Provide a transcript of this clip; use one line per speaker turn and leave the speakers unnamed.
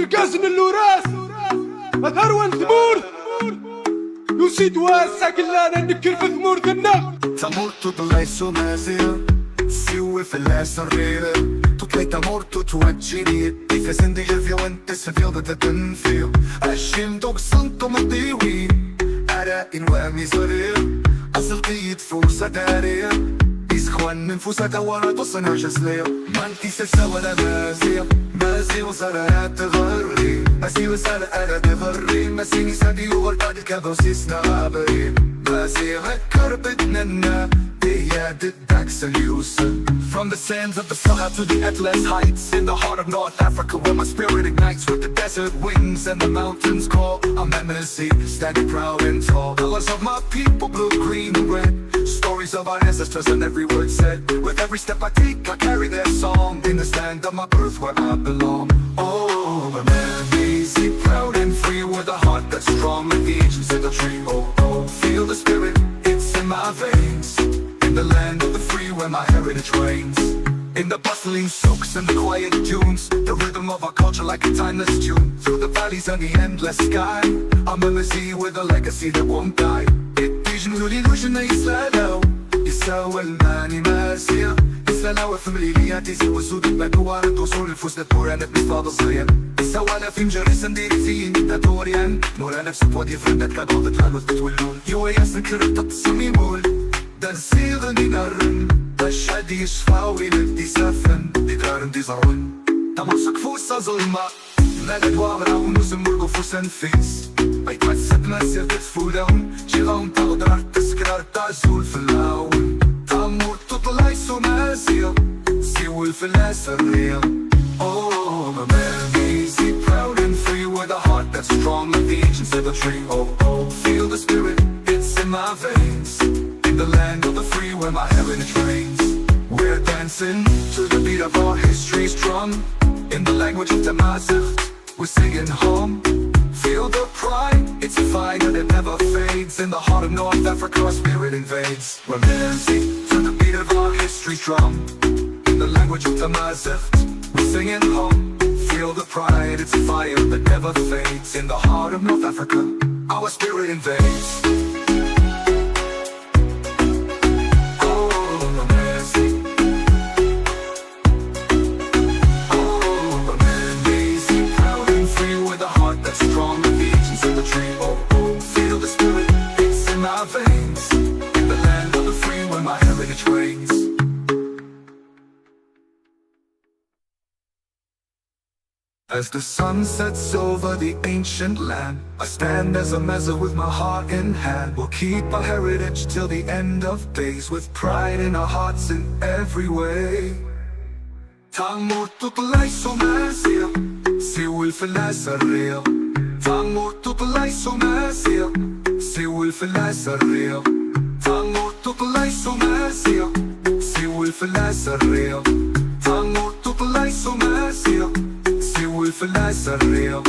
ركازن اللوراس أثروان ثمور يوسيد واسع كلانا نكر في ثمور ذنا
تمرت بليسو مازير سيوي في الأسرير تطلي تمرت توجيني في سندي في وانت سفيل تتنفيل أشيم دوك سنتو مضيوي أرائن ومزرير أصل قيد فرصة دارير إخوان من فوسة ورا تصنع جسلير مانتي سلسة ولا مازي وزرعات تغري مازي وزرع أنا تغري مازي نسادي وغلطات الكابوسيس نابري مازي غكر بدنا بياد الداكس اليوسن From the sands of the Sahara to the Atlas Heights in the heart of North Africa where my spirit ignites with the desert winds and the mountains call I'm Amazigh, standing proud and tall Colors of my people, blue, green and red Stories of our ancestors and every word said With every step I take, I carry their song In this land of my birth where I belong Oh, I'm Amazigh, proud and free With a heart that's strong like the ancients in the tree Oh, oh, feel the spirit, it's in my veins In the land of the free where my heritage reigns In the bustling souks and the quiet dunes The rhythm of our culture like a timeless tune Through the valleys and the endless sky I'm Amazigh with a legacy that won't die يجنوا لي الوجنة يسلالو يساوى الماني ماسية يسلالو فمليليات يزيو الزود المدوار توصول الفوز للبورانة بنفاض الصغير يساوانا في مجرس نديري فيه ندوريان نورا نفس بودي فرندت كدوضة الهلوث بتولون يوياس نكرر تتصمي مول دنسيغني نرن دشادي يشفاوي لدي سافن دي دارن دي زرون تمسك فوسا ظلمة نالد وابرا ونسمرقو فوسا نفيس بيتوسط مسير تتفولون جيغون تقدر تسكرار تعزول في اللاون تامور تطلعي سوماسيا سيول في الأسرية Oh, I'm Amazigh, proud and free With a heart that's strong like the ancients of the tree Oh, oh, feel the spirit, it's in my veins In the land of the free where my heritage reigns We're dancing to the beat of our history's drum In the language of Tamazight, we're singing home Feel the pride, it's a fire that never fades In the heart of North Africa, our spirit invades We're Amazigh to the beat of our history's drum In the language of Tamazight, we're singing home Feel the pride, it's a fire that never fades In the heart of North Africa, our spirit invades veins In the land of the free where my heritage reigns As the sun sets over the ancient land I stand as a Amazigh with my heart in hand We'll keep our heritage till the end of days With pride in our hearts in every way Tamur tutlay sumasiya Siwil filasarriya Tamur tutlay sumasiya سوي الفلاس الرياض تامور تطلعي سماسية سوي الفلاس الرياض تامور تطلعي سماسية سوي الفلاس الرياض